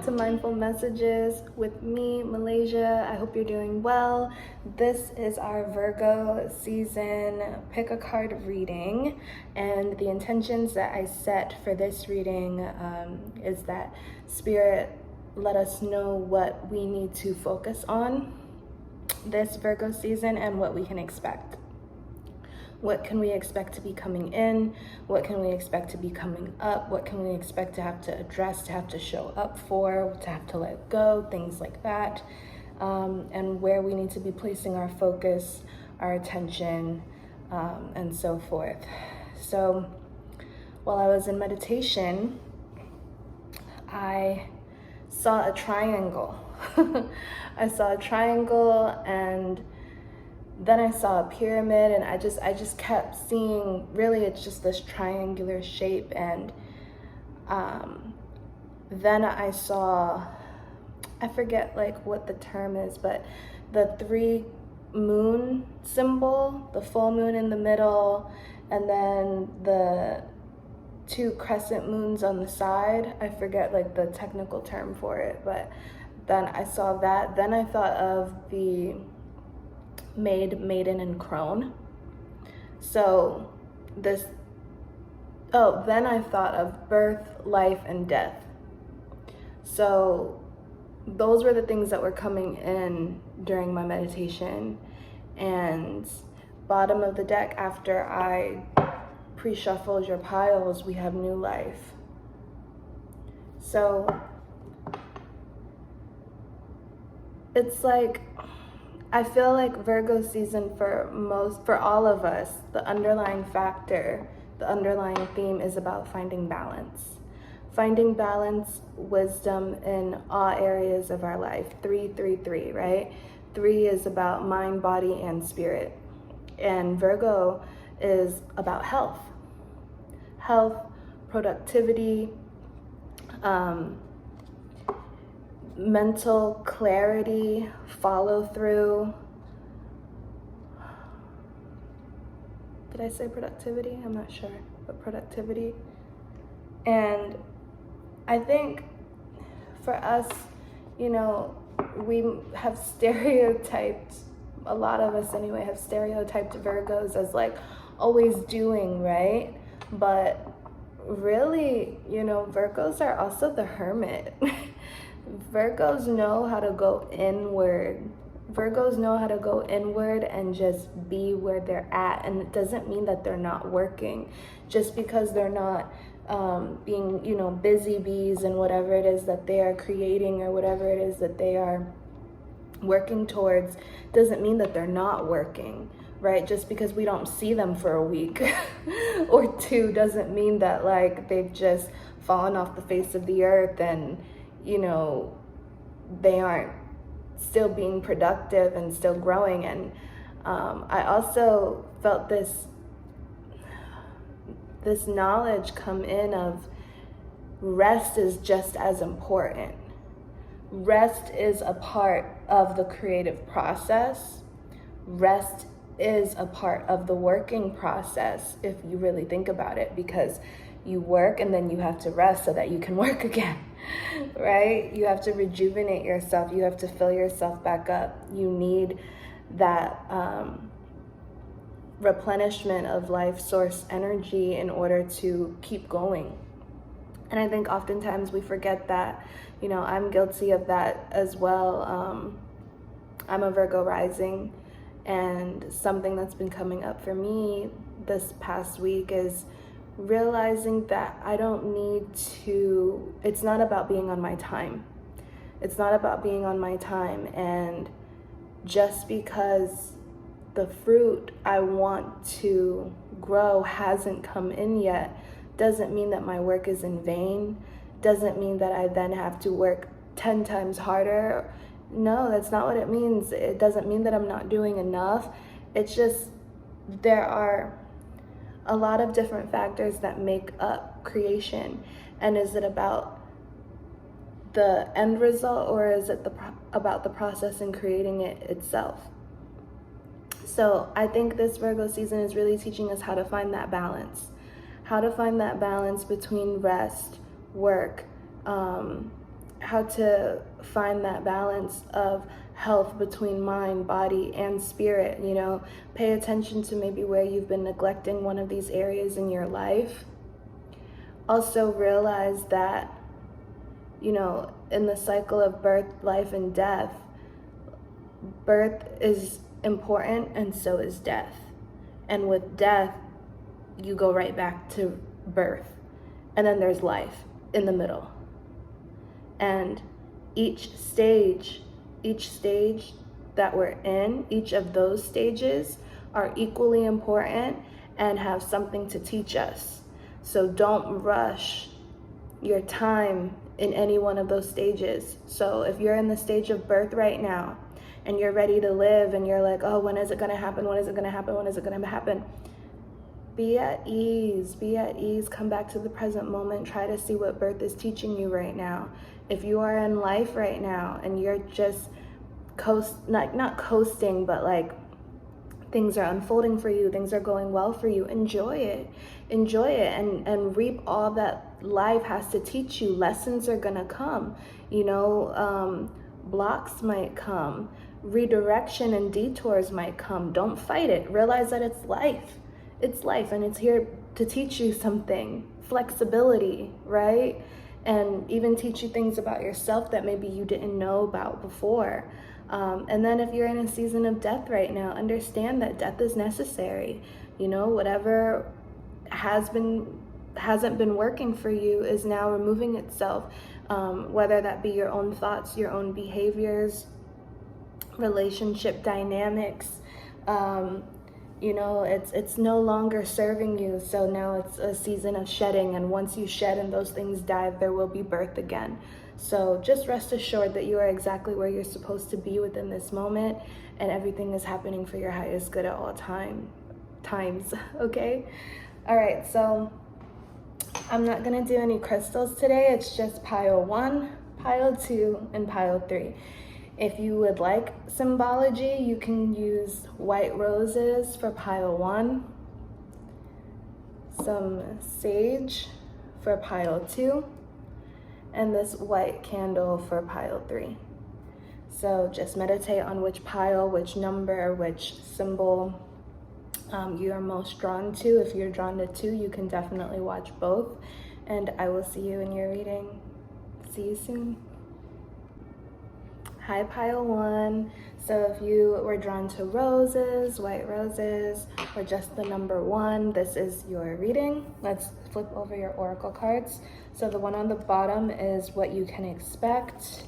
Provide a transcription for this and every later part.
back to Mindful Messages with me, Malaysia. I hope you're doing well. This is our Virgo season pick a card reading, and the intentions that I set for this reading is that Spirit let us know what we need to focus on this Virgo season and what we can expect. What can we expect to be coming in? What can we expect to be coming up? What can we expect to have to address, to have to show up for, to have to let go, things like that. And where we need to be placing our focus, our attention, and so forth. So while I was in meditation, I saw a triangle. I saw a triangle, and then I saw a pyramid, and I just kept seeing, really it's just this triangular shape. And then I saw, I forget like what the term is, but the 3 moon symbol, the full moon in the middle, and then the 2 crescent moons on the side. I forget like the technical term for it, but then I saw that. Then I thought of the Maid, Maiden, and Crone. So then I thought of birth, life, and death. So those were the things that were coming in during my meditation. And bottom of the deck, after I pre-shuffled your piles, we have new life. So it's like, I feel like Virgo season for all of us, the underlying factor, the underlying theme is about finding balance. Finding balance, wisdom in all areas of our life. 3, right? 3 is about mind, body, and spirit. And Virgo is about health. Health, productivity, mental clarity, follow through. Did I say productivity? I'm not sure, but productivity. And I think for us, we have stereotyped, a lot of us anyway, have stereotyped Virgos as like always doing, right? But really, Virgos are also the hermit. Virgos know how to go inward. Virgos know how to go inward and just be where they're at. And it doesn't mean that they're not working. Just because they're not being, busy bees and whatever it is that they are creating or whatever it is that they are working towards, doesn't mean that they're not working, right? Just because we don't see them for a week or 2 doesn't mean that like they've just fallen off the face of the earth and they aren't still being productive and still growing. And I also felt this knowledge come in of rest is just as important. Rest is a part of the creative process. Rest is a part of the working process, if you really think about it, because you work and then you have to rest so that you can work again, right? You have to rejuvenate yourself. You have to fill yourself back up. You need that replenishment of life source energy in order to keep going. And I think oftentimes we forget that. I'm guilty of that as well. I'm a Virgo rising, and something that's been coming up for me this past week is realizing that I don't need to, it's not about being on my time. It's not about being on my time. And just because the fruit I want to grow hasn't come in yet, doesn't mean that my work is in vain. Doesn't mean that I then have to work 10 times harder. No, that's not what it means. It doesn't mean that I'm not doing enough. It's just there are a lot of different factors that make up creation. And is it about the end result, or is it about the process in creating it itself? So I think this Virgo season is really teaching us how to find that balance. How to find that balance between rest, work, how to find that balance of health between mind, body, and spirit. You know, pay attention to maybe where you've been neglecting one of these areas in your life. Also realize that, you know, in the cycle of birth, life, and death, birth is important and so is death. And with death, you go right back to birth. And then there's life in the middle. And each stage that we're in, each of those stages are equally important and have something to teach us. So don't rush your time in any one of those stages. So if you're in the stage of birth right now and you're ready to live and you're like, oh, when is it gonna happen? When is it gonna happen? When is it gonna happen? Be at ease, come back to the present moment, try to see what birth is teaching you right now. If you are in life right now and you're just not coasting, but like things are unfolding for you, things are going well for you, enjoy it and reap all that life has to teach you. Lessons are gonna come, you know, blocks might come, redirection and detours might come. Don't fight it. Realize that it's life and it's here to teach you something. Flexibility, right? And even teach you things about yourself that maybe you didn't know about before. And then if you're in a season of death right now, understand that death is necessary. You know, whatever hasn't been working for you is now removing itself, whether that be your own thoughts, your own behaviors, relationship dynamics. You know, it's no longer serving you, so now it's a season of shedding, and once you shed and those things die, there will be birth again. So just rest assured that you are exactly where you're supposed to be within this moment, and everything is happening for your highest good at all times, okay? All right, so I'm not gonna do any crystals today. It's just pile 1, pile 2, and pile 3. If you would like symbology, you can use white roses for pile 1, some sage for pile 2, and this white candle for pile 3. So just meditate on which pile, which number, which symbol you are most drawn to. If you're drawn to 2, you can definitely watch both, and I will see you in your reading. See you soon. Hi, pile 1. So if you were drawn to roses, white roses, or just the number 1, this is your reading. Let's flip over your oracle cards. So the one on the bottom is what you can expect,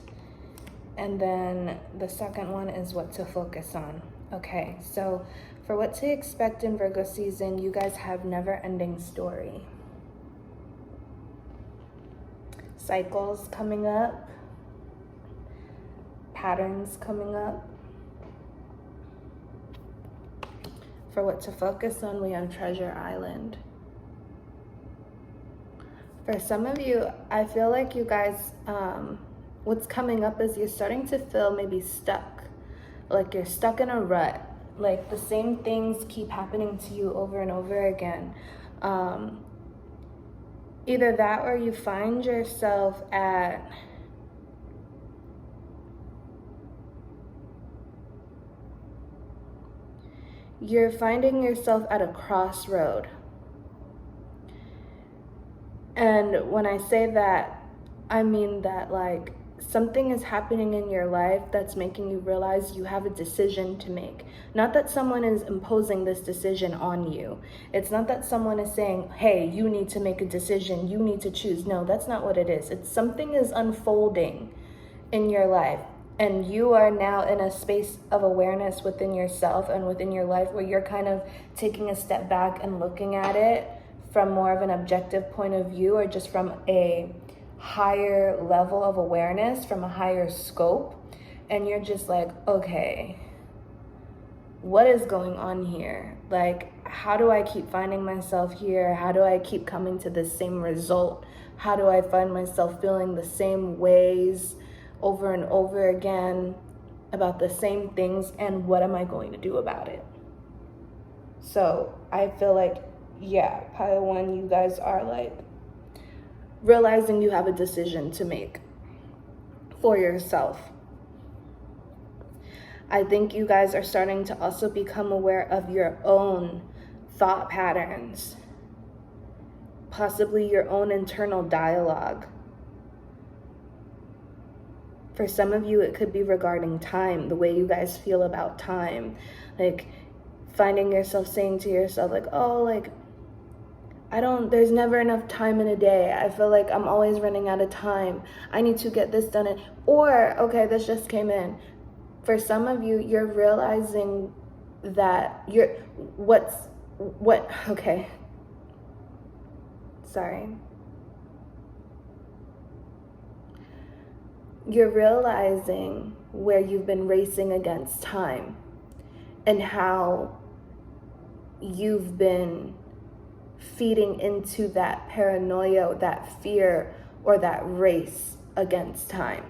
and then the second one is what to focus on. Okay, so for what to expect in Virgo season, you guys have never-ending story. Cycles coming up. Patterns coming up. For what to focus on, we have Treasure Island. For some of you, I feel like you guys, what's coming up is you're starting to feel maybe stuck. Like you're stuck in a rut. Like the same things keep happening to you over and over again. Either that or you find yourself at you're finding yourself at a crossroad. And when I say that, I mean that like something is happening in your life that's making you realize you have a decision to make. Not that someone is imposing this decision on you. It's not that someone is saying, hey, you need to make a decision, you need to choose. No, that's not what it is. It's something is unfolding in your life. And you are now in a space of awareness within yourself and within your life where you're kind of taking a step back and looking at it from more of an objective point of view, or just from a higher level of awareness, from a higher scope. And you're just like, okay, what is going on here? Like, how do I keep finding myself here? How do I keep coming to the same result? How do I find myself feeling the same ways over and over again about the same things, and what am I going to do about it? So I feel like, yeah, pile 1, you guys are like realizing you have a decision to make. for yourself. I think you guys are starting to also become aware of your own thought patterns, possibly your own internal dialogue. For some of you, it could be regarding time, the way you guys feel about time. Like finding yourself saying to yourself, like, oh, like, there's never enough time in a day. I feel like I'm always running out of time. I need to get this done. Or, okay, this just came in. For some of you, you're realizing that okay. Sorry. You're realizing where you've been racing against time and how you've been feeding into that paranoia, that fear, or that race against time.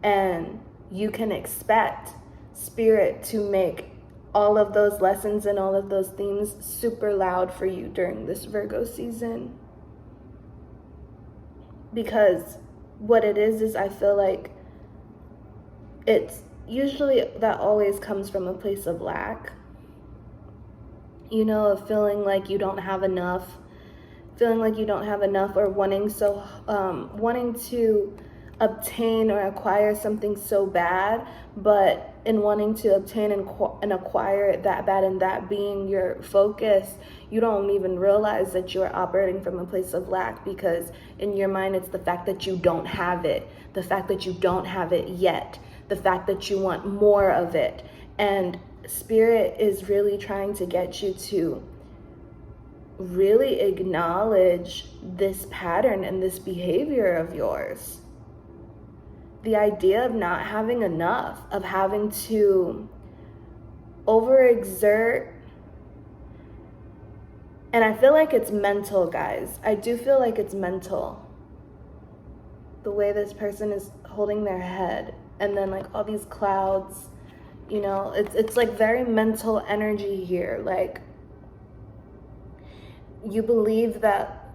And you can expect Spirit to make all of those lessons and all of those themes super loud for you during this Virgo season. Because what it is I feel like it's usually that always comes from a place of lack. You know, of feeling like you don't have enough, or wanting to obtain or acquire something so bad, but in wanting to obtain and acquire it that bad, and that being your focus, you don't even realize that you're operating from a place of lack, because in your mind it's the fact that you don't have it, the fact that you don't have it yet, the fact that you want more of it. And Spirit is really trying to get you to really acknowledge this pattern and this behavior of yours. The idea of not having enough, of having to overexert. And I feel like it's mental, guys. I do feel like it's mental. The way this person is holding their head, and then like all these clouds, you know, it's like very mental energy here. Like you believe that,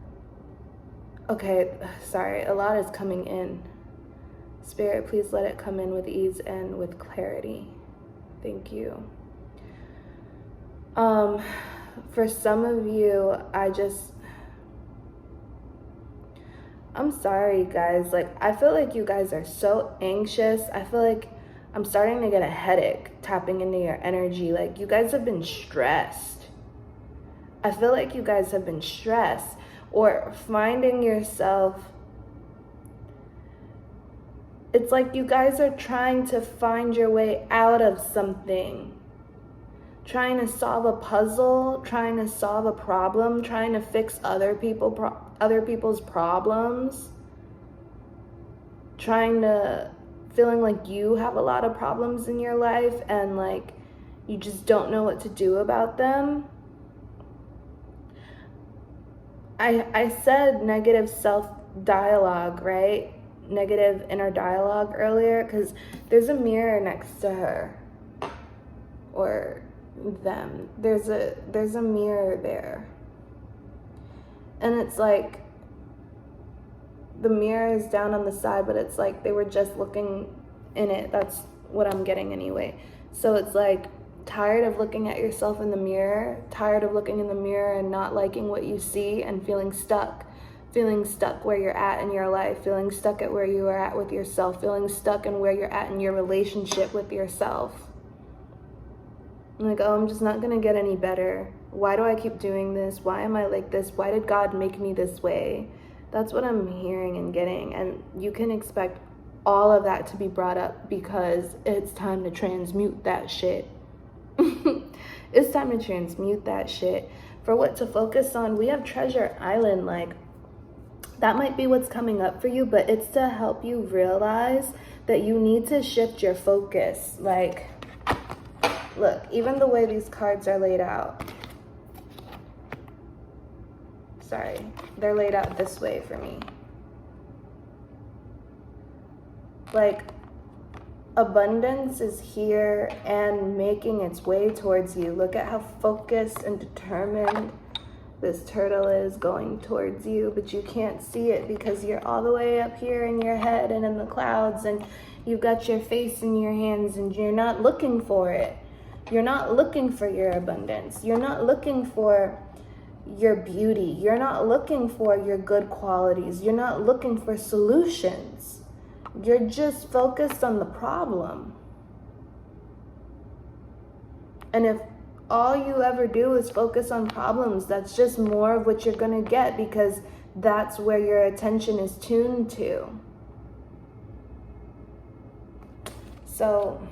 okay, sorry, a lot is coming in. Spirit, please let it come in with ease and with clarity. Thank you. For some of you, I'm sorry, guys. Like, I feel like you guys are so anxious. I feel like I'm starting to get a headache tapping into your energy. Like, you guys have been stressed. I feel like you guys have been stressed, or finding yourself. It's like you guys are trying to find your way out of something. Trying to solve a puzzle, trying to solve a problem, trying to fix other people's problems. Feeling like you have a lot of problems in your life and like you just don't know what to do about them. I said negative self-dialogue, right? Negative inner dialogue earlier, because there's a mirror next to her or them. There's a mirror there, and it's like the mirror is down on the side, but it's like they were just looking in it. That's what I'm getting anyway. So it's like tired of looking at yourself in the mirror, tired of looking in the mirror and not liking what you see, and feeling stuck where you're at in your life, feeling stuck at where you are at with yourself, feeling stuck in where you're at in your relationship with yourself. Like, oh, I'm just not gonna get any better. Why do I keep doing this? Why am I like this? Why did God make me this way? That's what I'm hearing and getting. And you can expect all of that to be brought up, because it's time to transmute that shit. It's time to transmute that shit. For what to focus on, we have Treasure Island. Like, that might be what's coming up for you, but it's to help you realize that you need to shift your focus. Like, look, even the way these cards are laid out. Sorry, they're laid out this way for me. Like, abundance is here and making its way towards you. Look at how focused and determined this turtle is going towards you, but you can't see it because you're all the way up here in your head and in the clouds, and you've got your face in your hands, and you're not looking for it. You're not looking for your abundance. You're not looking for your beauty. You're not looking for your good qualities. You're not looking for solutions. You're just focused on the problem. And if all you ever do is focus on problems, that's just more of what you're going to get, because that's where your attention is tuned to. So,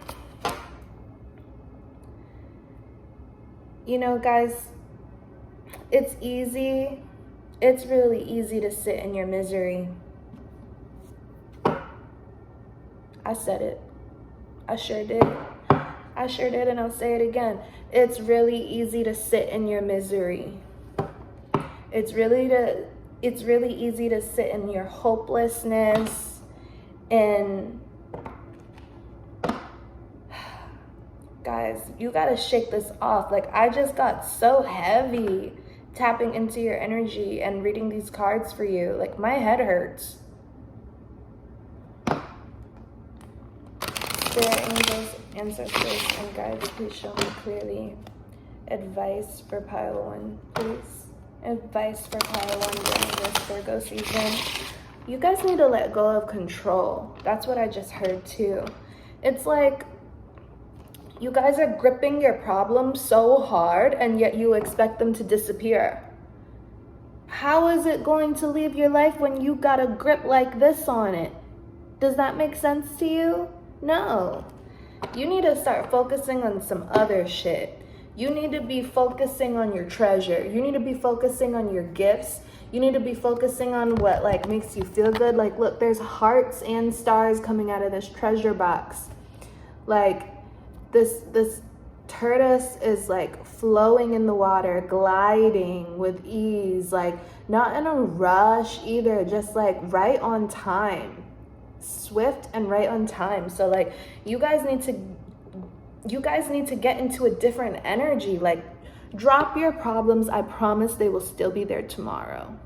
you know, guys, it's easy. It's really easy to sit in your misery. I said it. I sure did. I sure did, and I'll say it again. It's really easy to sit in your misery. It's really easy to sit in your hopelessness, and guys, you gotta shake this off. Like, I just got so heavy tapping into your energy and reading these cards for you. Like, my head hurts. Spirit angels, ancestors, and guides, please show me clearly advice for pile 1, please. Advice for pile 1 during this Virgo season. You guys need to let go of control. That's what I just heard too. It's like you guys are gripping your problems so hard, and yet you expect them to disappear. How is it going to leave your life when you got a grip like this on it? Does that make sense to you? No. You need to start focusing on some other shit. You need to be focusing on your treasure. You need to be focusing on your gifts. You need to be focusing on what like makes you feel good. Like, look, there's hearts and stars coming out of this treasure box. Like, this tortoise is like flowing in the water, gliding with ease, like not in a rush either, just like right on time. Swift and right on time. So like you guys need to get into a different energy. Like, drop your problems. I promise they will still be there tomorrow.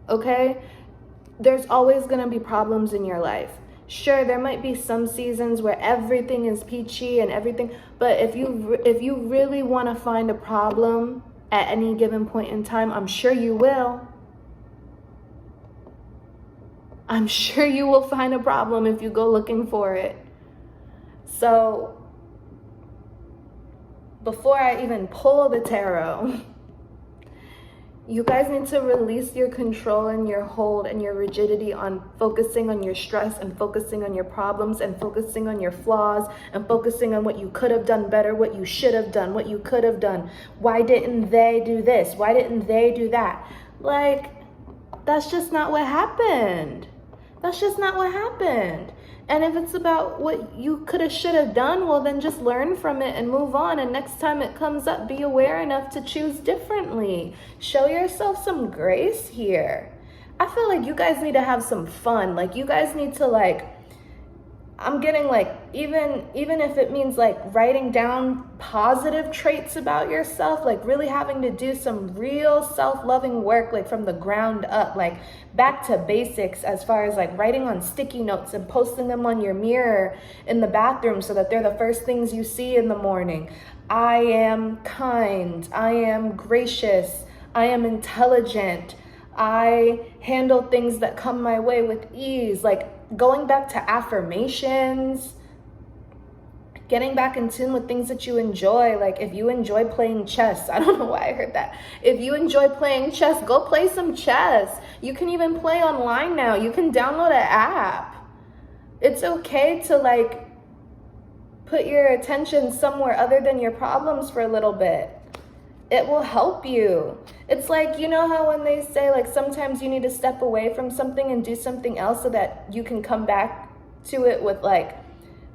Okay? There's always going to be problems in your life. Sure, there might be some seasons where everything is peachy and everything, but if you really want to find a problem at any given point in time, I'm sure you will. I'm sure you will find a problem if you go looking for it. So, before I even pull the tarot, you guys need to release your control and your hold and your rigidity on focusing on your stress and focusing on your problems and focusing on your flaws and focusing on what you could have done better, what you should have done, what you could have done. Why didn't they do this? Why didn't they do that? Like, that's just not what happened. That's just not what happened. And if it's about what you could have, should have done, well, then just learn from it and move on. And next time it comes up, be aware enough to choose differently. Show yourself some grace here. I feel like you guys need to have some fun. Like, you guys need to, like, I'm getting like, even if it means like writing down positive traits about yourself, like really having to do some real self-loving work, like from the ground up, like back to basics, as far as like writing on sticky notes and posting them on your mirror in the bathroom so that they're the first things you see in the morning. I am kind. I am gracious. I am intelligent. I handle things that come my way with ease. Like, going back to affirmations, getting back in tune with things that you enjoy. Like, if you enjoy playing chess, I don't know why I heard that. If you enjoy playing chess, go play some chess. You can even play online now. You can download an app. It's okay to like put your attention somewhere other than your problems for a little bit. It will help you. It's like, you know how when they say like sometimes you need to step away from something and do something else so that you can come back to it with like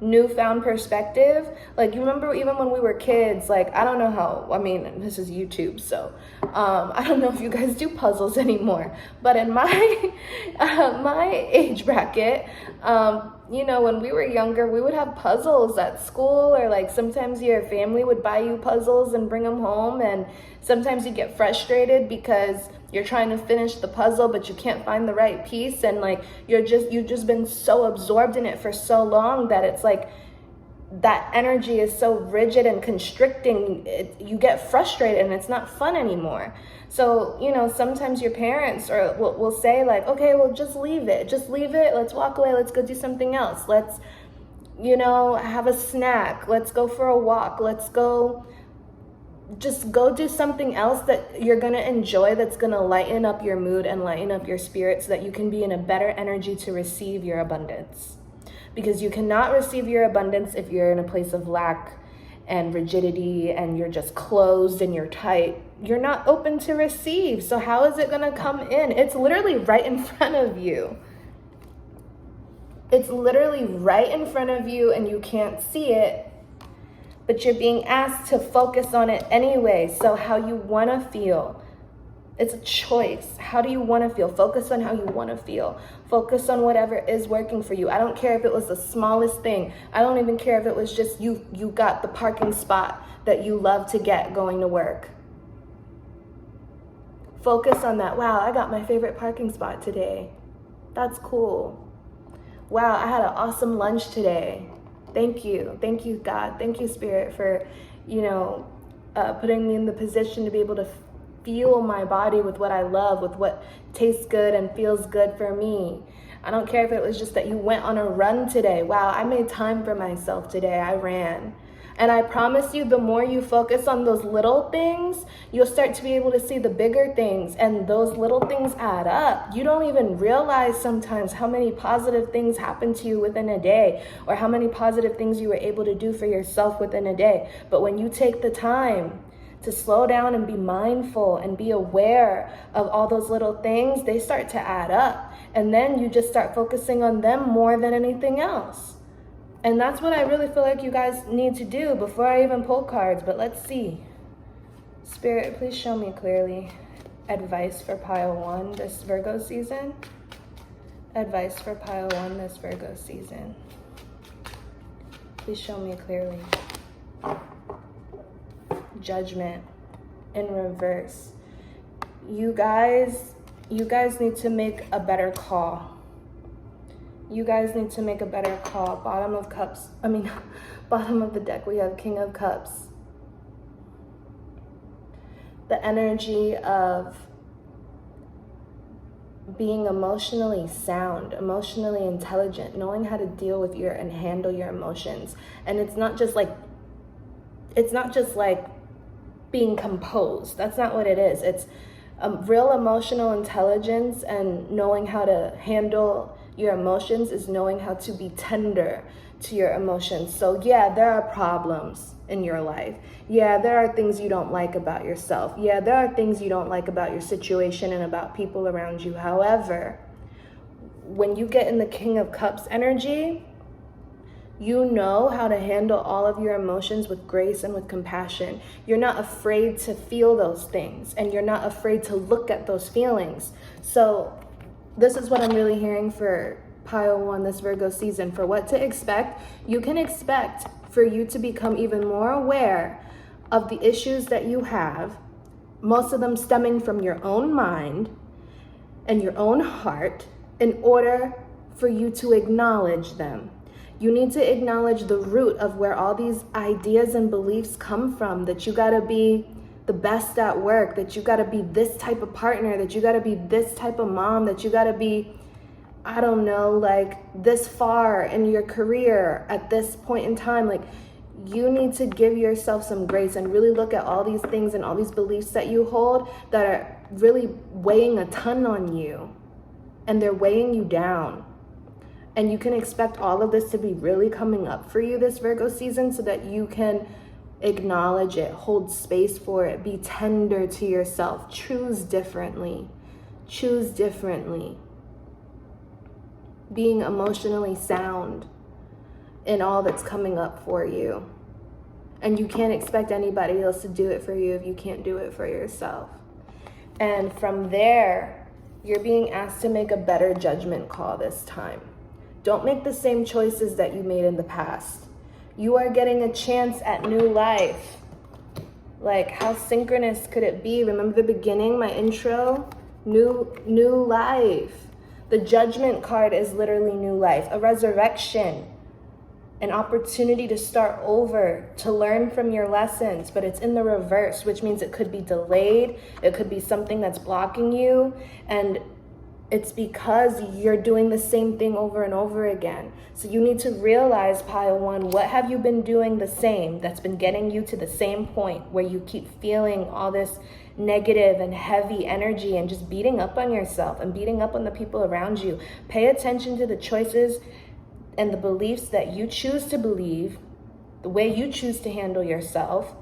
newfound perspective. Like, you remember even when we were kids, like, I don't know how, I mean, this is YouTube, so I don't know if you guys do puzzles anymore, but in my my age bracket, you know, when we were younger, we would have puzzles at school, or like sometimes your family would buy you puzzles and bring them home, and sometimes you get frustrated because you're trying to finish the puzzle but you can't find the right piece, and like you've just been so absorbed in it for so long that it's like that energy is so rigid and constricting, you get frustrated and it's not fun anymore. So, you know, sometimes your parents will say like, okay, well, just leave it, let's walk away, let's go do something else, let's, you know, have a snack, let's go for a walk, just go do something else that you're going to enjoy, that's going to lighten up your mood and lighten up your spirit, so that you can be in a better energy to receive your abundance. Because you cannot receive your abundance if you're in a place of lack and rigidity and you're just closed and you're tight. You're not open to receive. So how is it going to come in? It's literally right in front of you. It's literally right in front of you and you can't see it, but you're being asked to focus on it anyway. So how you want to feel. It's a choice. How do you want to feel? Focus on how you want to feel. Focus on whatever is working for you. I don't care if it was the smallest thing. I don't even care if it was just you got the parking spot that you love to get going to work. Focus on that. Wow, I got my favorite parking spot today. That's cool. Wow, I had an awesome lunch today. Thank you. Thank you, God. Thank you, Spirit, for, you know, putting me in the position to be able to fuel my body with what I love, with what tastes good and feels good for me. I don't care if it was just that you went on a run today. Wow, I made time for myself today. I ran. And I promise you, the more you focus on those little things, you'll start to be able to see the bigger things. And those little things add up. You don't even realize sometimes how many positive things happen to you within a day, or how many positive things you were able to do for yourself within a day. But when you take the time to slow down and be mindful and be aware of all those little things, they start to add up. And then you just start focusing on them more than anything else. And that's what I really feel like you guys need to do before I even pull cards. But let's see. Spirit, please show me clearly advice for pile 1 this Virgo season. Advice for pile 1 this Virgo season. Please show me clearly. Judgment in reverse. You guys need to make a better call. You guys need to make a better call. Bottom of the deck, we have King of Cups. The energy of being emotionally sound, emotionally intelligent, knowing how to deal with and handle your emotions. And it's not just like being composed. That's not what it is. It's real emotional intelligence, and knowing how to handle your emotions is knowing how to be tender to your emotions. So yeah, there are problems in your life. Yeah, there are things you don't like about yourself. Yeah, there are things you don't like about your situation and about people around you. However, when you get in the King of Cups energy, you know how to handle all of your emotions with grace and with compassion. You're not afraid to feel those things, and you're not afraid to look at those feelings. So this is what I'm really hearing for pile 1 this Virgo season. For what to expect, you can expect for you to become even more aware of the issues that you have, most of them stemming from your own mind and your own heart, in order for you to acknowledge them. You need to acknowledge the root of where all these ideas and beliefs come from, that you gotta be the best at work, that you gotta be this type of partner, that you gotta be this type of mom, that you gotta be, I don't know, like this far in your career at this point in time. Like, you need to give yourself some grace and really look at all these things and all these beliefs that you hold that are really weighing a ton on you, and they're weighing you down. And you can expect all of this to be really coming up for you this Virgo season, so that you can acknowledge it, hold space for it, be tender to yourself, choose differently. Being emotionally sound in all that's coming up for you. And you can't expect anybody else to do it for you if you can't do it for yourself. And from there, you're being asked to make a better judgment call this time. Don't make the same choices that you made in the past. You are getting a chance at new life. Like, how synchronous could it be? Remember the beginning, my intro? New life. The judgment card is literally new life, a resurrection, an opportunity to start over, to learn from your lessons, but it's in the reverse, which means it could be delayed. It could be something that's blocking you, and it's because you're doing the same thing over and over again. So you need to realize, pile one, what have you been doing the same that's been getting you to the same point where you keep feeling all this negative and heavy energy and just beating up on yourself and beating up on the people around you. Pay attention to the choices and the beliefs that you choose to believe, the way you choose to handle yourself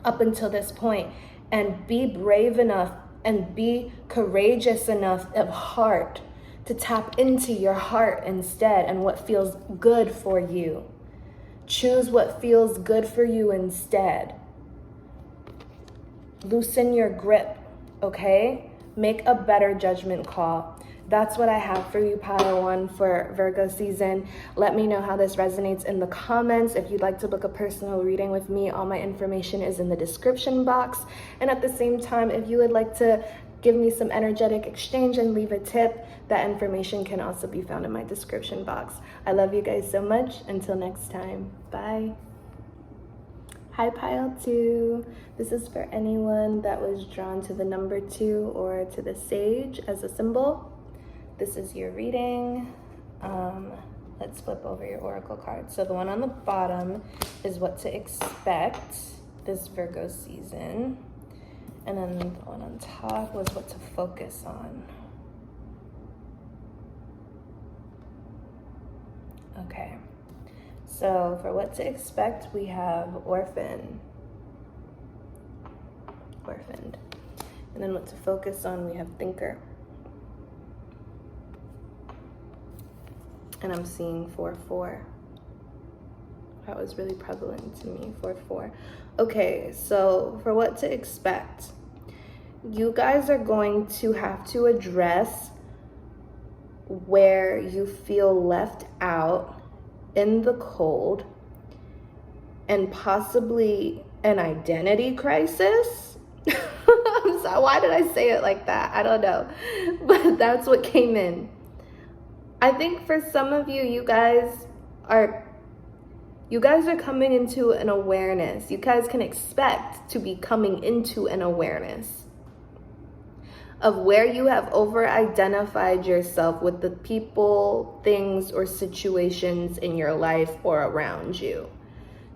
up until this point, and be brave enough and be courageous enough of heart to tap into your heart instead and what feels good for you. Choose what feels good for you instead. Loosen your grip, okay? Make a better judgment call. That's what I have for you, pile one, for Virgo season. Let me know how this resonates in the comments. If you'd like to book a personal reading with me, all my information is in the description box. And at the same time, if you would like to give me some energetic exchange and leave a tip, that information can also be found in my description box. I love you guys so much. Until next time, bye. Hi, pile two. This is for anyone that was drawn to the number 2 or to the sage as a symbol. This is your reading. Let's flip over your oracle card. So the one on the bottom is what to expect this Virgo season. And then the one on top was what to focus on. Okay. So for what to expect, we have orphaned. And then what to focus on, we have thinker. And I'm seeing 4-4. That was really prevalent to me, 4-4. Okay, so for what to expect, you guys are going to have to address where you feel left out in the cold and possibly an identity crisis. I'm sorry, why did I say it like that? I don't know, but that's what came in. I think for some of you, you guys are coming into an awareness. You guys can expect to be coming into an awareness of where you have over-identified yourself with the people, things, or situations in your life or around you.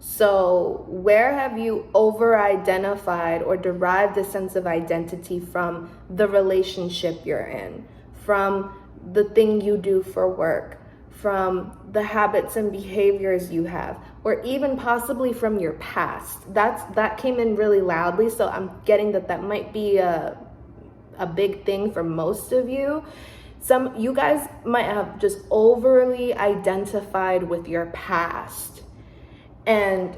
So where have you over-identified or derived a sense of identity from the relationship you're in, from the thing you do for work, from the habits and behaviors you have, or even possibly from your past? That came in really loudly, so I'm getting that might be a big thing for most of you. You guys might have just overly identified with your past. And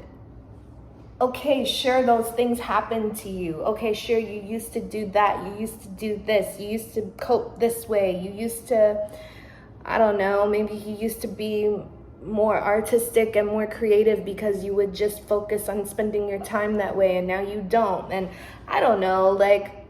okay, sure, those things happened to you. Okay, sure, you used to do that. You used to do this. You used to cope this way. You used to, I don't know, maybe you used to be more artistic and more creative because you would just focus on spending your time that way, and now you don't. And I don't know, like,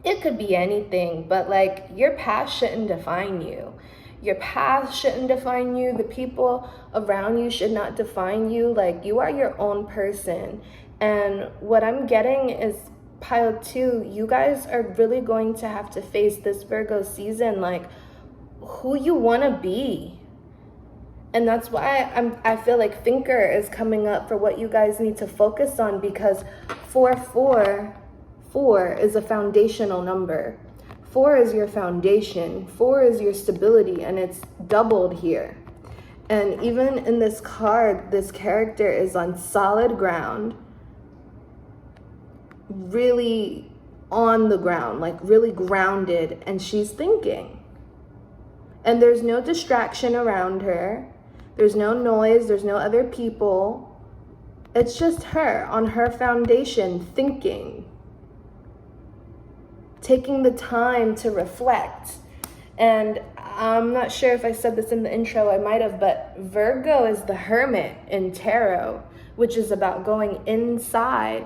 it could be anything, but like, your past shouldn't define you. Your past shouldn't define you. The people around you should not define you. Like, you are your own person. And what I'm getting is, pile 2, you guys are really going to have to face this Virgo season, like, who you want to be. And that's why I feel like thinker is coming up for what you guys need to focus on, because 4 is a foundational number. 4 is your foundation. 4 is your stability, and it's doubled here. And even in this card, this character is on solid ground, really on the ground, like really grounded, and she's thinking. And there's no distraction around her. There's no noise, there's no other people. It's just her on her foundation thinking, taking the time to reflect. And I'm not sure if I said this in the intro, I might have, but Virgo is the hermit in tarot, which is about going inside,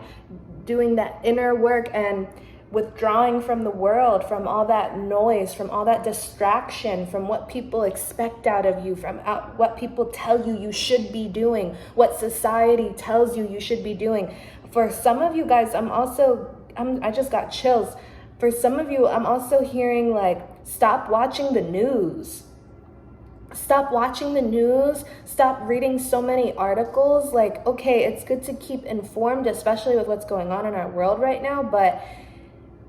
doing that inner work and withdrawing from the world, from all that noise, from all that distraction, from what people expect out of you, from what people tell you you should be doing, what society tells you you should be doing. For some of you guys, I just got chills. For some of you, I'm also hearing like, stop watching the news. Stop watching the news. Stop reading so many articles. Like, okay, it's good to keep informed, especially with what's going on in our world right now, but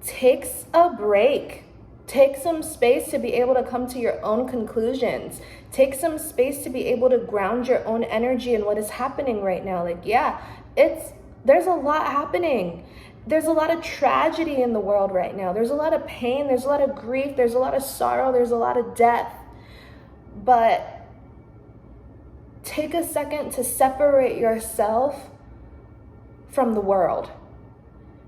take a break. Take some space to be able to come to your own conclusions. Take some space to be able to ground your own energy in what is happening right now. Like, yeah, there's a lot happening. There's a lot of tragedy in the world right now. There's a lot of pain. There's a lot of grief. There's a lot of sorrow. There's a lot of death. But take a second to separate yourself from the world.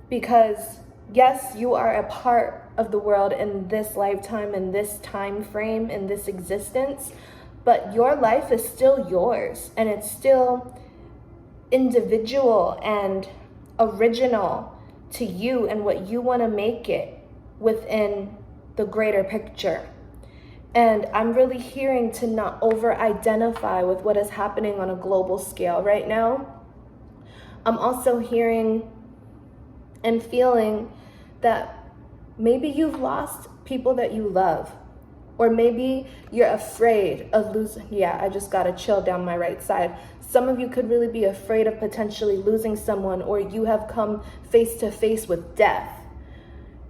Because yes, you are a part of the world in this lifetime, in this time frame, in this existence, but your life is still yours, and it's still individual and original to you and what you want to make it within the greater picture. And I'm really hearing to not over-identify with what is happening on a global scale right now. I'm also hearing and feeling that maybe you've lost people that you love, or maybe you're afraid of losing. Yeah, I just got a chill down my right side. Some of you could really be afraid of potentially losing someone, or you have come face to face with death.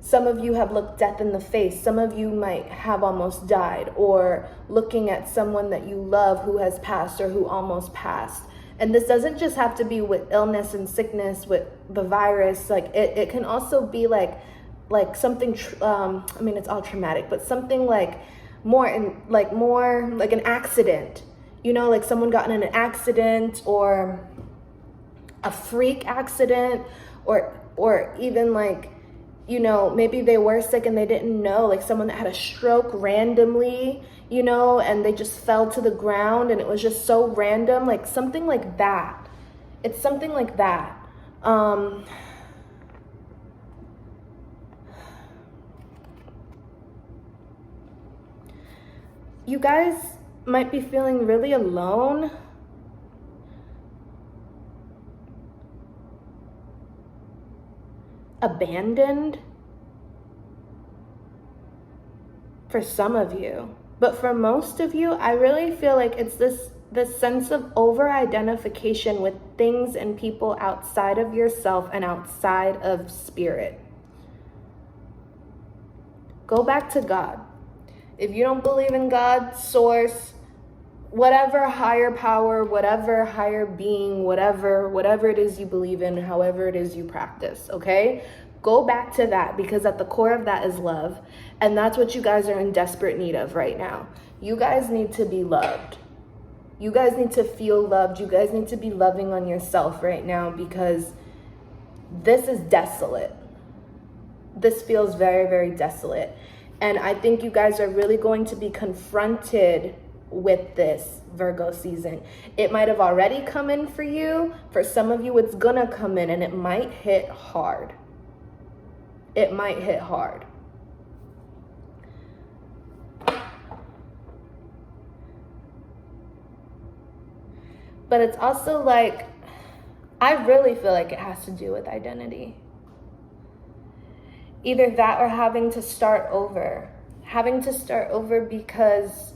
Some of you have looked death in the face. Some of you might have almost died, or looking at someone that you love who has passed or who almost passed. And this doesn't just have to be with illness and sickness, with the virus. Like it can also be like something, it's all traumatic, but something like more like an accident, like someone got in an accident, or a freak accident, or even like, maybe they were sick and they didn't know, like someone that had a stroke randomly, and they just fell to the ground and it was just so random, like something like that. It's something like that. You guys might be feeling really alone. Abandoned. For some of you. But for most of you, I really feel like it's this sense of over-identification with things and people outside of yourself and outside of spirit. Go back to God. If you don't believe in God, source, whatever higher power, whatever higher being, whatever it is you believe in, however it is you practice, okay? Go back to that, because at the core of that is love. And that's what you guys are in desperate need of right now. You guys need to be loved. You guys need to feel loved. You guys need to be loving on yourself right now, because this is desolate. This feels very, very desolate. And I think you guys are really going to be confronted with this Virgo season. It might have already come in for you. For some of you, it's gonna come in, and it might hit hard. It might hit hard. But it's also like, I really feel like it has to do with identity. Either that or having to start over. Having to start over because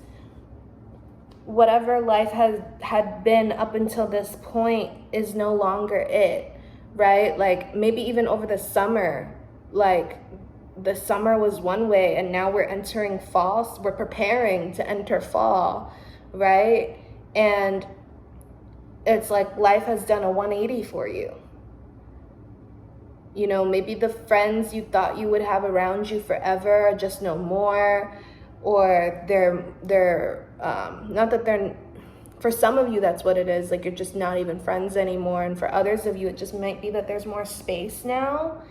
whatever life had been up until this point is no longer it, right? Like maybe even over the summer, like the summer was one way and now we're entering fall. We're preparing to enter fall, right? And it's like life has done a 180 for you. Maybe the friends you thought you would have around you forever are just no more, or they're not that they're, For some of you, that's what it is. Like, you're just not even friends anymore. And for others of you, it just might be that there's more space now,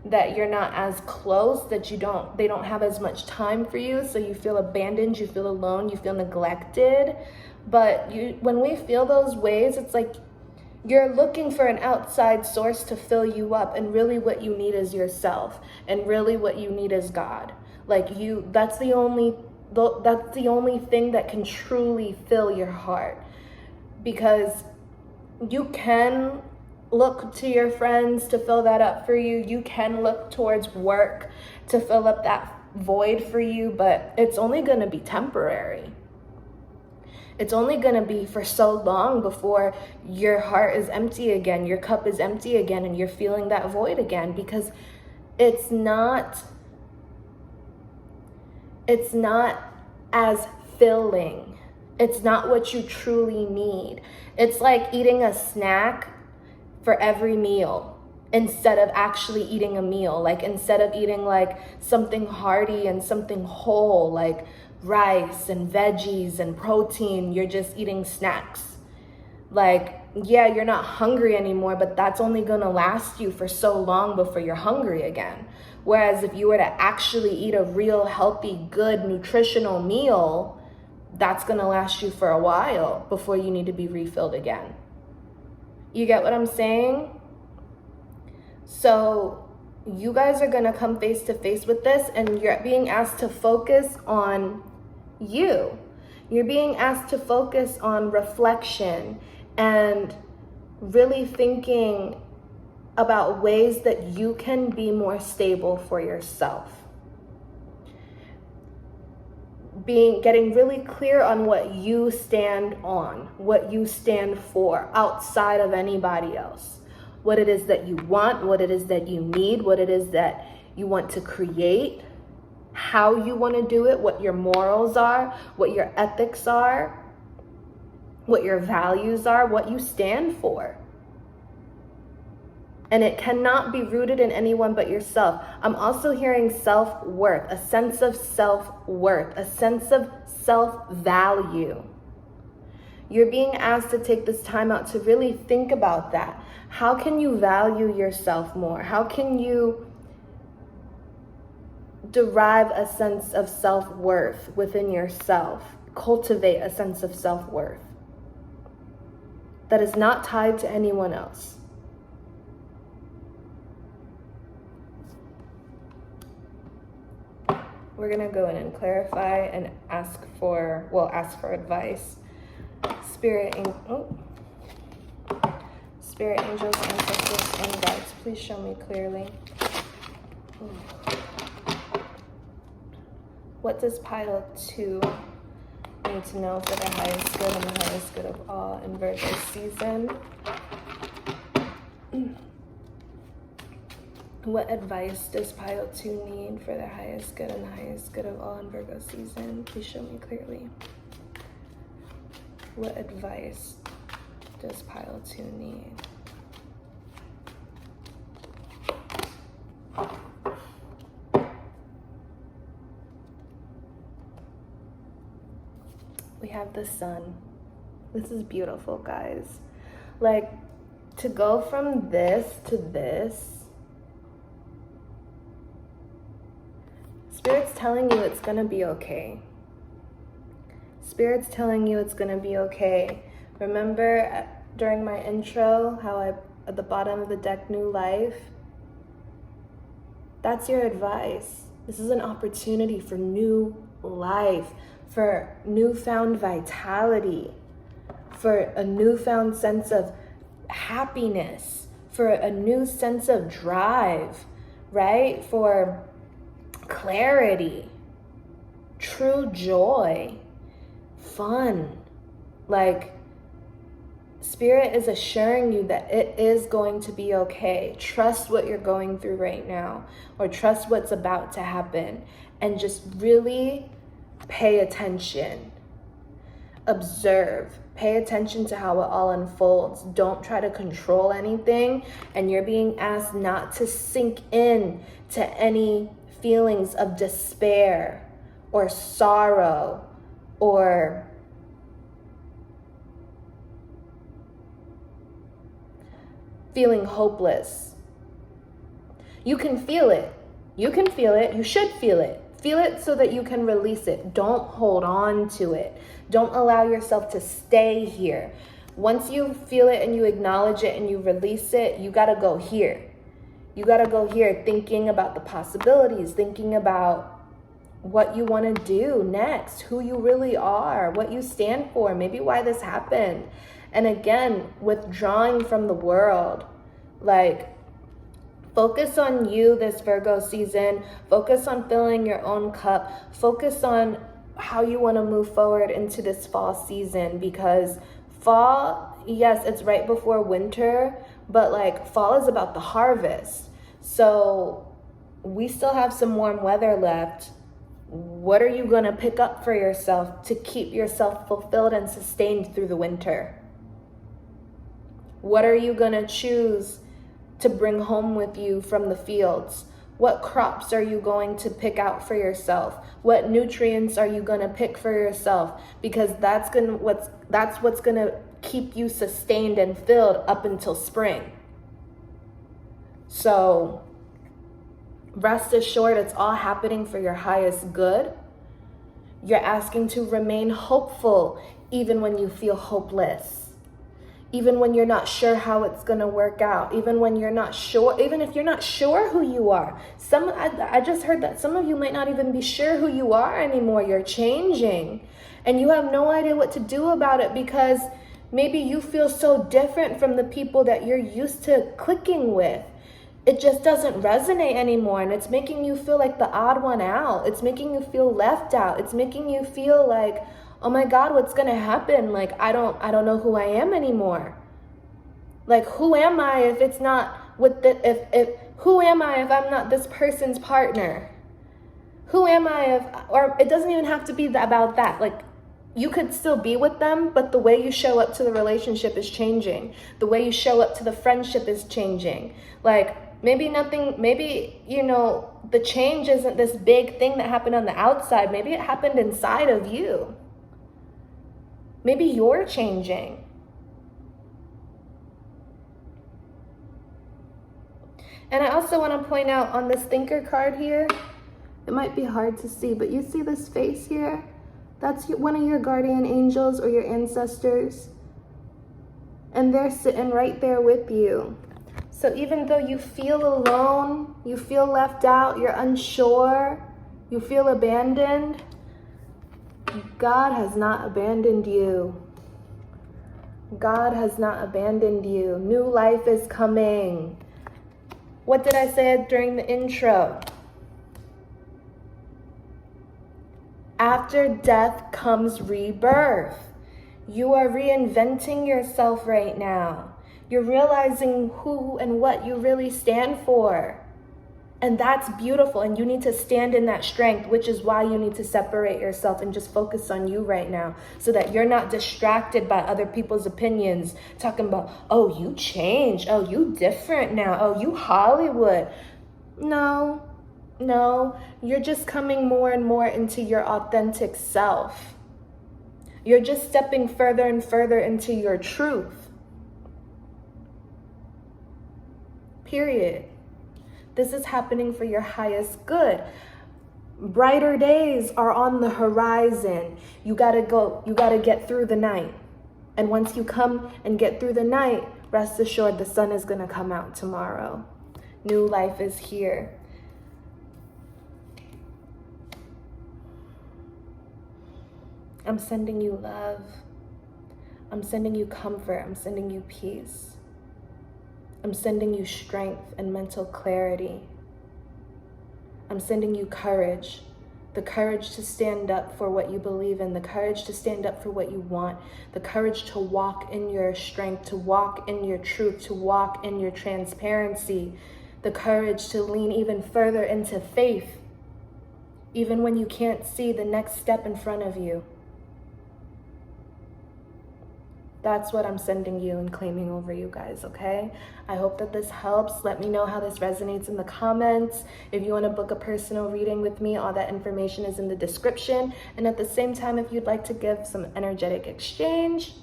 that you're not as close, that they don't have as much time for you. So you feel abandoned, you feel alone, you feel neglected. But when we feel those ways, it's like you're looking for an outside source to fill you up. And really what you need is yourself. And really what you need is God. Like, that's the only thing that can truly fill your heart. Because you can look to your friends to fill that up for you. You can look towards work to fill up that void for you, but it's only going to be temporary. It's only going to be for so long before your heart is empty again, your cup is empty again, and you're feeling that void again, because it's not as filling. It's not what you truly need. It's like eating a snack for every meal instead of actually eating a meal. Like, instead of eating like something hearty and something whole, like rice and veggies and protein, you're just eating snacks. Like, yeah, you're not hungry anymore, but that's only gonna last you for so long before you're hungry again. Whereas if you were to actually eat a real healthy, good, nutritional meal, that's gonna last you for a while before you need to be refilled again. You get what I'm saying? So you guys are gonna come face to face with this, and you're being asked to focus on you. You're being asked to focus on reflection and really thinking about ways that you can be more stable for yourself. Getting really clear on what you stand on, what you stand for outside of anybody else. What it is that you want, what it is that you need, what it is that you want to create, how you want to do it, what your morals are, what your ethics are, what your values are, what you stand for. And it cannot be rooted in anyone but yourself. I'm also hearing self-worth, a sense of self-worth, a sense of self-value. You're being asked to take this time out to really think about that. How can you value yourself more? How can you derive a sense of self-worth within yourself? Cultivate a sense of self-worth that is not tied to anyone else. We're gonna go in and clarify and ask for advice. Spirit angels, ancestors, and guides, please show me clearly. What does pile 2 need to know for the highest good and the highest good of all in Virgo season? What advice does pile 2 need for the highest good and the highest good of all in Virgo season? Please show me clearly. What advice does pile 2 need? We have the sun. This is beautiful, guys. Like, to go from this to this, Spirit's telling you it's gonna be okay. Spirit's telling you it's gonna be okay. Remember during my intro how at the bottom of the deck, new life? That's your advice. This is an opportunity for new life, for newfound vitality, for a newfound sense of happiness, for a new sense of drive, right? For clarity, true joy, fun. Like, Spirit is assuring you that it is going to be okay. Trust what you're going through right now, or trust what's about to happen, and just really pay attention. Observe. Pay attention to how it all unfolds. Don't try to control anything, and you're being asked not to sink in to any feelings of despair or sorrow or feeling hopeless. You can feel it. You can feel it. You should feel it. Feel it so that you can release it. Don't hold on to it. Don't allow yourself to stay here. Once you feel it and you acknowledge it and you release it, you got to go here. You got to go here thinking about the possibilities, thinking about what you want to do next, who you really are, what you stand for, maybe why this happened. And again, withdrawing from the world, like, focus on you this Virgo season. Focus on filling your own cup. Focus on how you want to move forward into this fall season, because fall, yes, it's right before winter, but like fall is about the harvest. So we still have some warm weather left. What are you going to pick up for yourself to keep yourself fulfilled and sustained through the winter? What are you going to choose to bring home with you from the fields? What crops are you going to pick out for yourself? What nutrients are you going to pick for yourself? Because that's what's going to keep you sustained and filled up until spring. So rest assured, it's all happening for your highest good. You're asking to remain hopeful even when you feel hopeless. Even when you're not sure how it's going to work out, even when you're not sure, even if you're not sure who you are. I just heard that some of you might not even be sure who you are anymore. You're changing and you have no idea what to do about it, because maybe you feel so different from the people that you're used to clicking with. It just doesn't resonate anymore, and it's making you feel like the odd one out. It's making you feel left out. It's making you feel like, oh my God, what's going to happen? Like, I don't know who I am anymore. Like, who am I if it's not who am I if I'm not this person's partner? Who am I or it doesn't even have to be about that. Like, you could still be with them, but the way you show up to the relationship is changing. The way you show up to the friendship is changing. Like, maybe the change isn't this big thing that happened on the outside. Maybe it happened inside of you. Maybe you're changing. And I also want to point out on this thinker card here, it might be hard to see, but you see this face here? That's one of your guardian angels or your ancestors. And they're sitting right there with you. So even though you feel alone, you feel left out, you're unsure, you feel abandoned, God has not abandoned you. God has not abandoned you. New life is coming. What did I say during the intro? After death comes rebirth. You are reinventing yourself right now. You're realizing who and what you really stand for. And that's beautiful. And you need to stand in that strength, which is why you need to separate yourself and just focus on you right now, so that you're not distracted by other people's opinions, talking about, oh, you changed. Oh, you different now. Oh, you Hollywood. No, you're just coming more and more into your authentic self. You're just stepping further and further into your truth. Period. This is happening for your highest good. Brighter days are on the horizon. You gotta get through the night. And once you come and get through the night, rest assured the sun is gonna come out tomorrow. New life is here. I'm sending you love. I'm sending you comfort. I'm sending you peace. I'm sending you strength and mental clarity. I'm sending you courage. The courage to stand up for what you believe in. The courage to stand up for what you want. The courage to walk in your strength, to walk in your truth, to walk in your transparency. The courage to lean even further into faith, even when you can't see the next step in front of you. That's what I'm sending you and claiming over you guys, okay? I hope that this helps. Let me know how this resonates in the comments. If you want to book a personal reading with me, all that information is in the description. And at the same time, if you'd like to give some energetic exchange,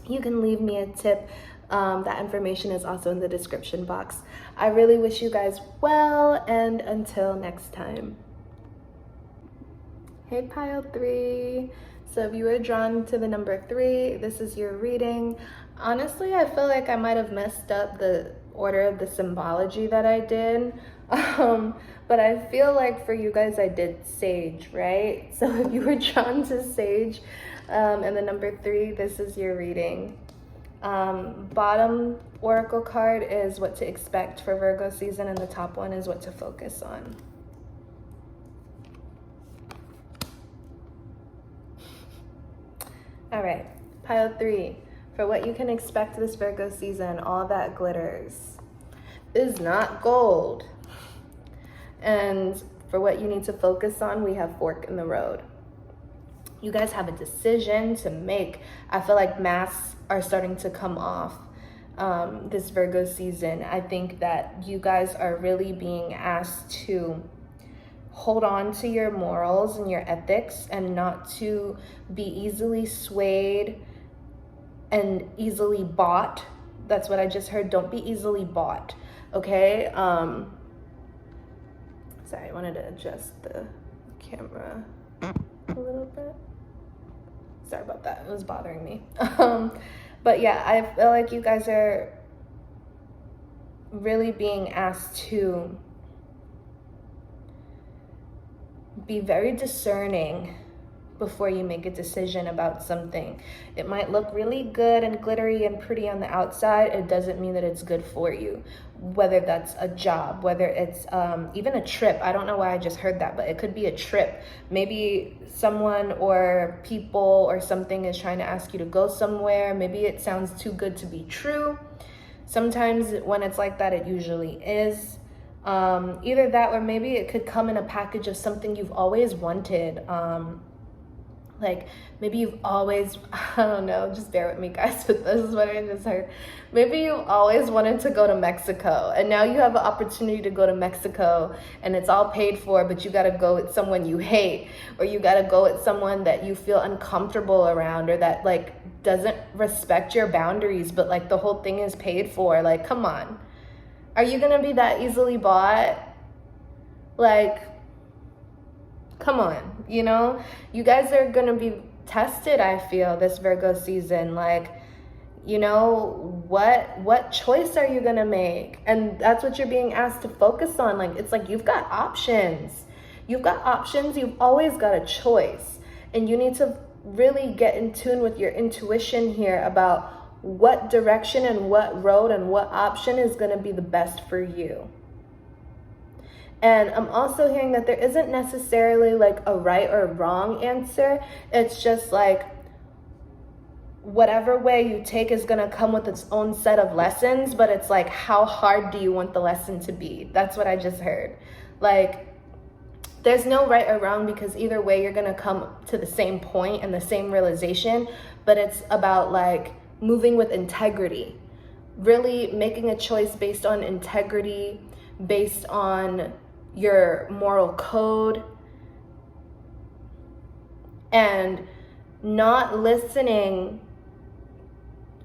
you can leave me a tip That information is also in the description box. I really wish you guys well, and until next time. Hey pile 3. So if you were drawn to the number 3, this is your reading. Honestly, I feel like I might have messed up the order of the symbology that I did. But I feel like for you guys, I did Sage, right? So if you were drawn to Sage and the number 3, this is your reading. Bottom oracle card is what to expect for Virgo season, and the top one is what to focus on. All right, pile 3. For what you can expect this Virgo season, all that glitters is not gold. And for what you need to focus on, we have fork in the road. You guys have a decision to make. I feel like masks are starting to come off this Virgo season. I think that you guys are really being asked to hold on to your morals and your ethics, and not to be easily swayed and easily bought. That's what I just heard. Don't be easily bought, okay? Sorry, I wanted to adjust the camera a little bit. Sorry about that, it was bothering me. But yeah, I feel like you guys are really being asked to be very discerning before you make a decision about something. It might look really good and glittery and pretty on the outside. It doesn't mean that it's good for you. Whether that's a job, whether it's even a trip. I don't know why I just heard that, but it could be a trip. Maybe someone or people or something is trying to ask you to go somewhere. Maybe it sounds too good to be true. Sometimes when it's like that, it usually is. Either that, or maybe it could come in a package of something you've always wanted. Like maybe you've always, I don't know, just bear with me guys, but this is what I just heard. Maybe you've always wanted to go to Mexico, and now you have an opportunity to go to Mexico, and it's all paid for, but you got to go with someone you hate, or you got to go with someone that you feel uncomfortable around, or that like doesn't respect your boundaries, but like the whole thing is paid for. Like, come on. Are you gonna be that easily bought? Like, come on, you know? You guys are gonna be tested, I feel, this Virgo season. Like, you know, what choice are you gonna make? And that's what you're being asked to focus on. Like, it's like you've got options. You've got options, you've always got a choice. And you need to really get in tune with your intuition here about what direction and what road and what option is going to be the best for you. And I'm also hearing that there isn't necessarily like a right or wrong answer. It's just like whatever way you take is going to come with its own set of lessons, but it's like, how hard do you want the lesson to be? That's what I just heard. Like, there's no right or wrong, because either way you're going to come to the same point and the same realization, but it's about like moving with integrity, really making a choice based on integrity, based on your moral code, and not listening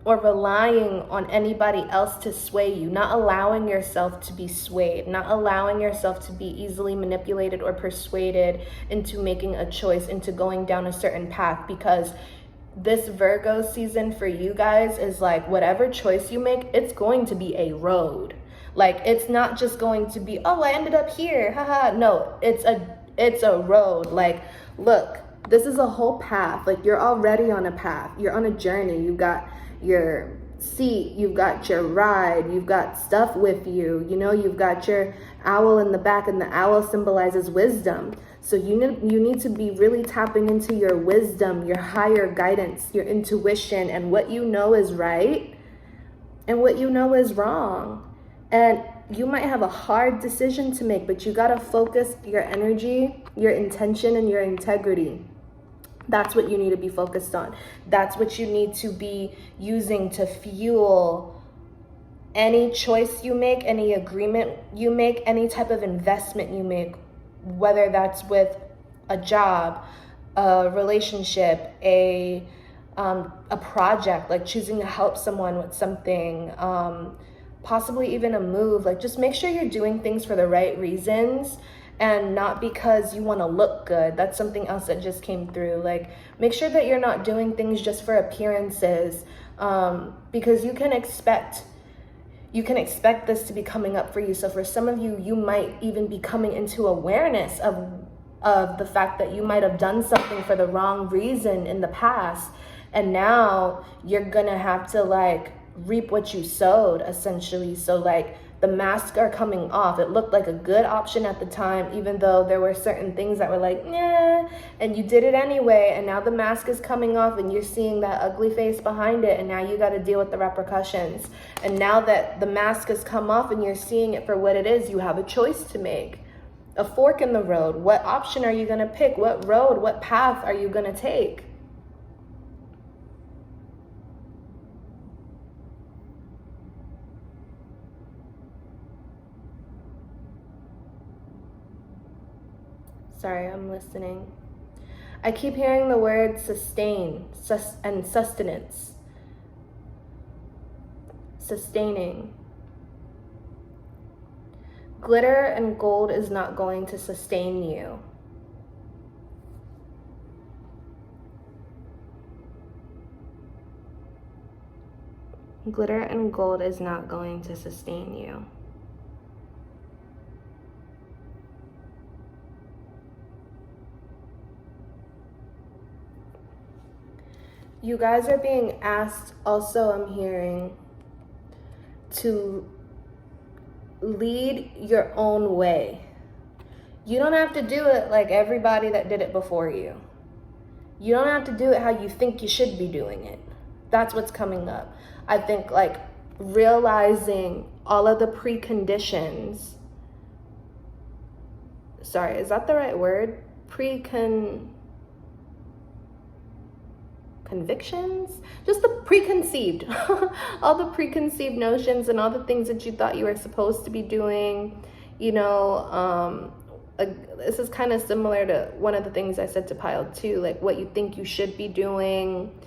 or relying on anybody else to sway you, not allowing yourself to be swayed, not allowing yourself to be easily manipulated or persuaded into making a choice, into going down a certain path, because this Virgo season for you guys is like, whatever choice you make, it's going to be a road. Like, it's not just going to be, oh, I ended up here, haha. No, it's a road. Like, look, this is a whole path. Like, you're already on a path. You're on a journey. You've got your seat, you've got your ride, you've got stuff with you, you know, you've got your owl in the back, and the owl symbolizes wisdom. So you need to be really tapping into your wisdom, your higher guidance, your intuition, and what you know is right and what you know is wrong. And you might have a hard decision to make, but you got to focus your energy, your intention, and your integrity. That's what you need to be focused on. That's what you need to be using to fuel any choice you make, any agreement you make, any type of investment you make, whether that's with a job, a relationship, a a project, like choosing to help someone with something, possibly even a move. Like, just make sure you're doing things for the right reasons and not because you want to look good. That's something else that just came through. Like, make sure that you're not doing things just for appearances, because you can expect this to be coming up for you. So for some of you, you might even be coming into awareness of the fact that you might have done something for the wrong reason in the past, and now you're gonna have to like reap what you sowed, essentially. So like, the masks are coming off. It looked like a good option at the time, even though there were certain things that were like, nah, and you did it anyway. And now the mask is coming off and you're seeing that ugly face behind it. And now you got to deal with the repercussions. And now that the mask has come off and you're seeing it for what it is, you have a choice to make. A fork in the road. What option are you going to pick? What road, what path are you going to take? Sorry, I'm listening. I keep hearing the word sustain and sustenance. Sustaining. Glitter and gold is not going to sustain you. Glitter and gold is not going to sustain you. You guys are being asked, also I'm hearing, to lead your own way. You don't have to do it like everybody that did it before you. You don't have to do it how you think you should be doing it. That's what's coming up. I think like realizing all of the preconditions. Sorry, is that the right word? Convictions, just the preconceived, all the preconceived notions and all the things that you thought you were supposed to be doing. You know, this is kind of similar to one of the things I said to Pile 2, like what you think you should be doing.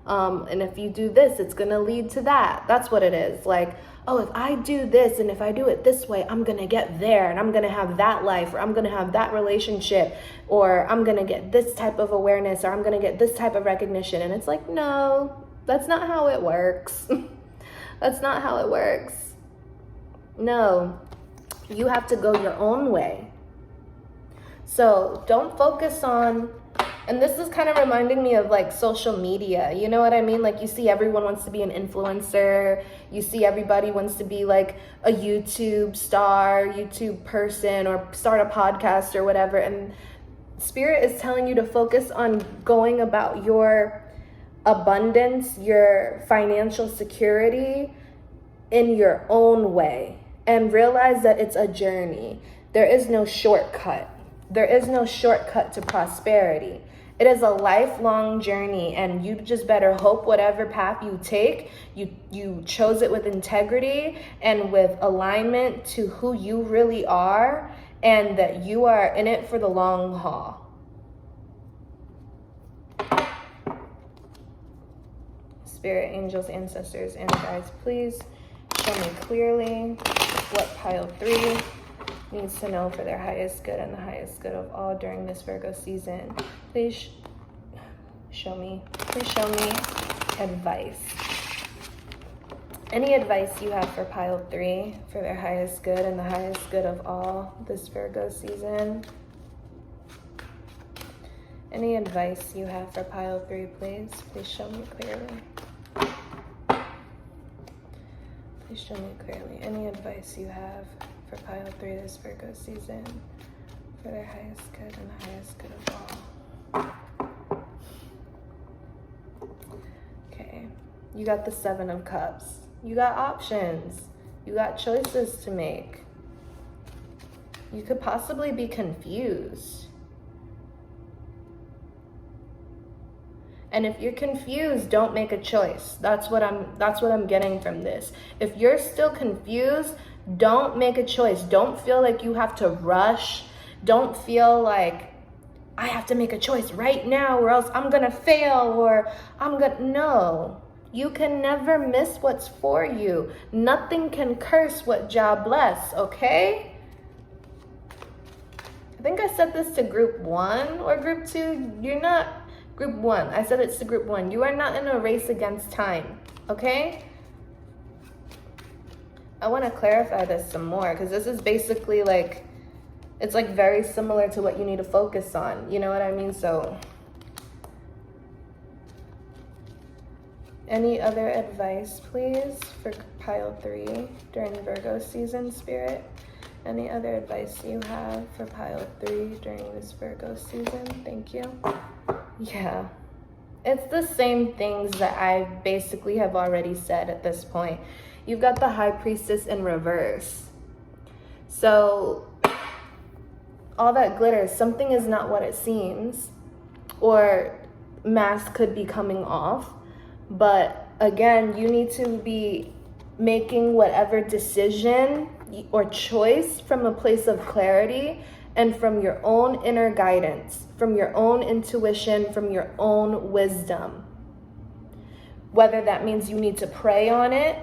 And if you do this, it's going to lead to that. That's what it is. Like, oh, if I do this and if I do it this way, I'm going to get there and I'm going to have that life, or I'm going to have that relationship, or I'm going to get this type of awareness, or I'm going to get this type of recognition. And it's like, no, that's not how it works. That's not how it works. No, you have to go your own way. So don't focus on, and this is kind of reminding me of like social media, you know what I mean? Like, you see everyone wants to be an influencer. You see everybody wants to be like a YouTube star, YouTube person, or start a podcast or whatever. And Spirit is telling you to focus on going about your abundance, your financial security in your own way, and realize that it's a journey. There is no shortcut. There is no shortcut to prosperity. It is a lifelong journey, and you just better hope whatever path you take, you chose it with integrity and with alignment to who you really are, and that you are in it for the long haul. Spirit, angels, ancestors, and guides, please show me clearly what Pile 3 needs to know for their highest good and the highest good of all during this Virgo season. Please show me advice. Any advice you have for Pile 3 for their highest good and the highest good of all this Virgo season? Any advice you have for Pile 3, please? Please show me clearly. Please show me clearly. Any advice you have for Pile 3 this Virgo season for their highest good and the highest good of all. Okay, you got the 7 of Cups. You got options. You got choices to make. You could possibly be confused. And if you're confused, don't make a choice. That's what I'm getting from this. If you're still confused, don't make a choice. Don't feel like you have to rush. Don't feel like I have to make a choice right now or else I'm gonna fail, or no. You can never miss what's for you. Nothing can curse what Jah bless, okay? I think I said this to group 1 or group 2. You're not group 1. I said it's to group 1. You are not in a race against time, okay? I want to clarify this some more because this is basically like, it's like very similar to what you need to focus on. You know what I mean? So, any other advice, please, for pile 3 during Virgo season, Spirit? Any other advice you have for pile 3 during this Virgo season? Thank you. Yeah. It's the same things that I basically have already said at this point. You've got the High Priestess in reverse. So, all that glitters, something is not what it seems. Or mask could be coming off. But again, you need to be making whatever decision or choice from a place of clarity and from your own inner guidance, from your own intuition, from your own wisdom. Whether that means you need to pray on it,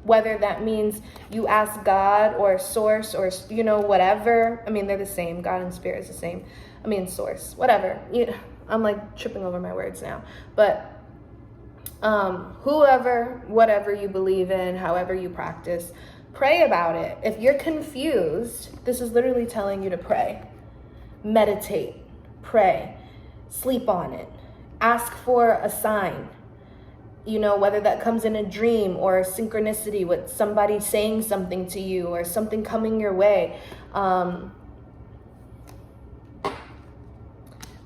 whether that means you ask God or source or, you know, whatever. I mean, they're the same. God and spirit is the same. I mean, source, whatever. I'm like tripping over my words now. But whoever, whatever you believe in, however you practice, pray about it. If you're confused, this is literally telling you to pray. Meditate, pray, sleep on it, ask for a sign. You know, whether that comes in a dream or a synchronicity with somebody saying something to you or something coming your way.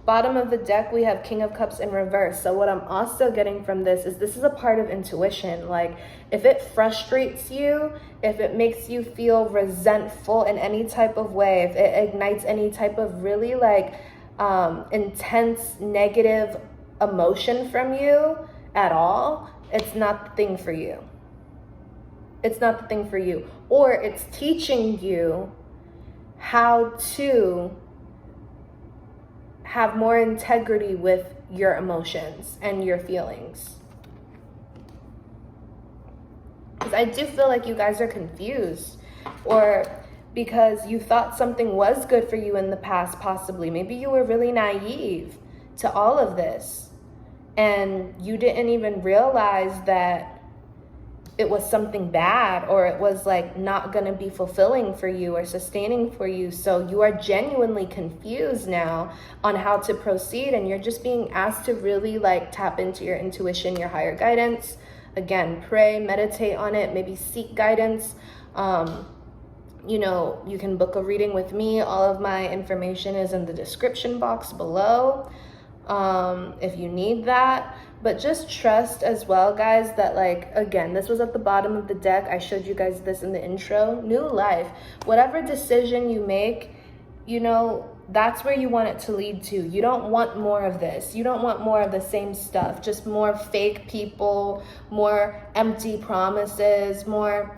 Bottom of the deck, we have King of Cups in reverse. So what I'm also getting from this is a part of intuition. Like, if it frustrates you, if it makes you feel resentful in any type of way, if it ignites any type of really like intense negative emotion from you at all, it's not the thing for you. It's not the thing for you. Or it's teaching you how to have more integrity with your emotions and your feelings. Because I do feel like you guys are confused, or because you thought something was good for you in the past, possibly. Maybe you were really naive to all of this and you didn't even realize that it was something bad, or it was like not going to be fulfilling for you or sustaining for you. So you are genuinely confused now on how to proceed, and you're just being asked to really like tap into your intuition, your higher guidance. Again, pray, meditate on it, maybe seek guidance. You know, you can book a reading with me. All of my information is in the description box below. If you need that. But just trust as well, guys, that like, again, this was at the bottom of the deck. I showed you guys this in the intro. New life. Whatever decision you make, you know, that's where you want it to lead to. You don't want more of this. You don't want more of the same stuff. Just more fake people, more empty promises, more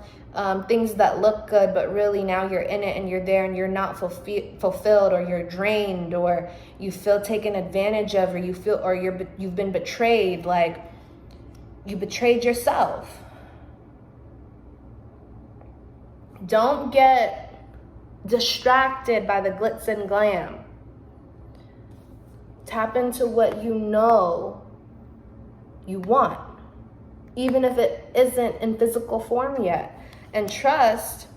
things that look good, but really now you're in it and you're there and you're not fulfilled, or you're drained, or you feel taken advantage of, or you feel, or you've been betrayed. Like, you betrayed yourself. Don't get distracted by the glitz and glam. Tap into what you know you want, even if it isn't in physical form yet. And trust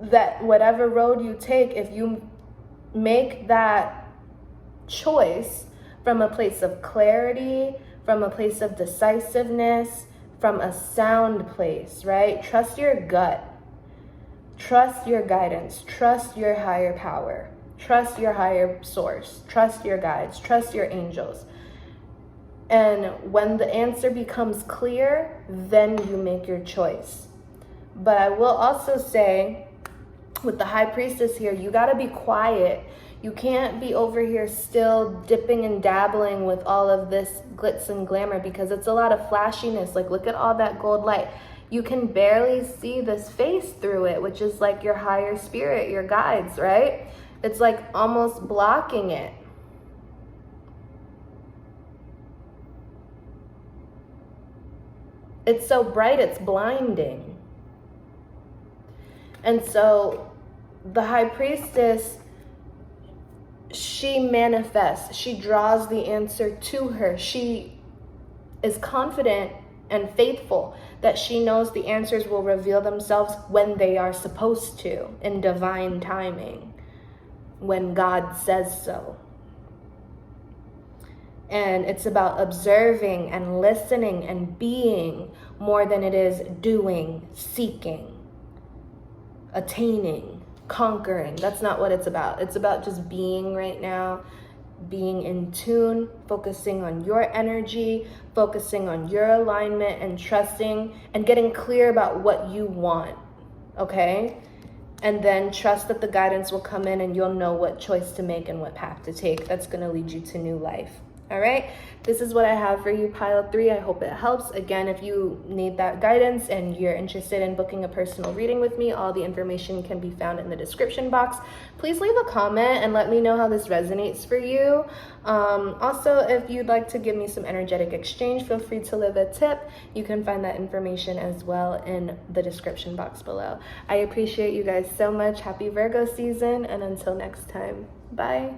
that whatever road you take, if you make that choice from a place of clarity, from a place of decisiveness, from a sound place, right? Trust your gut. Trust your guidance. Trust your higher power. Trust your higher source. Trust your guides. Trust your angels. And when the answer becomes clear, then you make your choice. But I will also say, with the High Priestess here, you got to be quiet. You can't be over here still dipping and dabbling with all of this glitz and glamour, because it's a lot of flashiness. Like, look at all that gold light. You can barely see this face through it, which is like your higher spirit, your guides, right? It's like almost blocking it. It's so bright, it's blinding. And so the high priestess, she manifests, she draws the answer to her. She is confident and faithful that she knows the answers will reveal themselves when they are supposed to, in divine timing, when God says so. And it's about observing and listening and being more than it is doing, seeking, attaining, conquering. That's not what it's about. It's about just being right now, being in tune, focusing on your energy, focusing on your alignment, and trusting and getting clear about what you want, okay? And then trust that the guidance will come in and you'll know what choice to make and what path to take. That's going to lead you to new life. All right, this is what I have for you, pile 3. I hope it helps. Again, if you need that guidance and you're interested in booking a personal reading with me, all the information can be found in the description box. Please leave a comment and let me know how this resonates for you. Also, if you'd like to give me some energetic exchange, feel free to leave a tip. You can find that information as well in the description box below. I appreciate you guys so much. Happy Virgo season, and until next time, bye.